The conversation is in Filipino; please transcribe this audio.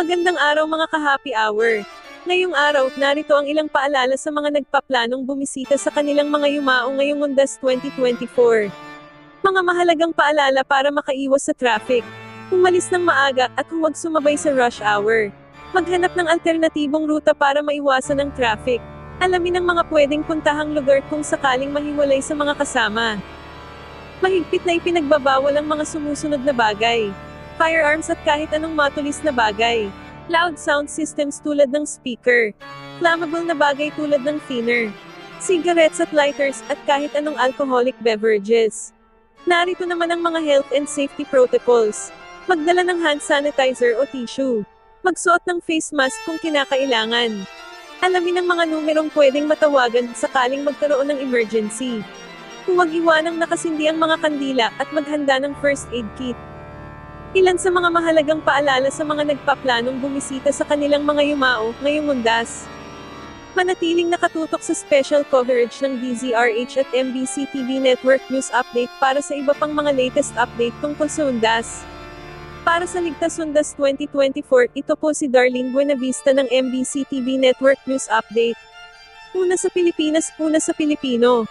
Magandang araw mga ka-happy hour. Ngayong araw, narito ang ilang paalala sa mga nagpaplanong bumisita sa kanilang mga yumao ngayong Undas 2024. Mga mahalagang paalala para makaiwas sa traffic. Umalis ng maaga at huwag sumabay sa rush hour. Maghanap ng alternatibong ruta para maiwasan ang traffic. Alamin ang mga pwedeng puntahang lugar kung sakaling mahiwalay sa mga kasama. Mahigpit na ipinagbabawal ang mga sumusunod na bagay. Firearms at kahit anong matulis na bagay. Loud sound systems tulad ng speaker. Flammable na bagay tulad ng thinner. Cigarettes at lighters, at kahit anong alcoholic beverages. Narito naman ang mga health and safety protocols. Magdala ng hand sanitizer o tissue. Magsuot ng face mask kung kinakailangan. Alamin ang mga numerong pwedeng matawagan sakaling magkaroon ng emergency. Huwag iwanang nakasindi ang mga kandila at maghanda ng first aid kit. Ilan sa mga mahalagang paalala sa mga nagpaplanong bumisita sa kanilang mga yumao ngayong Undas. Manatiling nakatutok sa special coverage ng DZRH at MBC TV Network News Update para sa iba pang mga latest update tungkol sa Undas. Para sa Ligtas Undas 2024, ito po si Darlene Buenavista ng MBC TV Network News Update. Una sa Pilipinas, una sa Pilipino.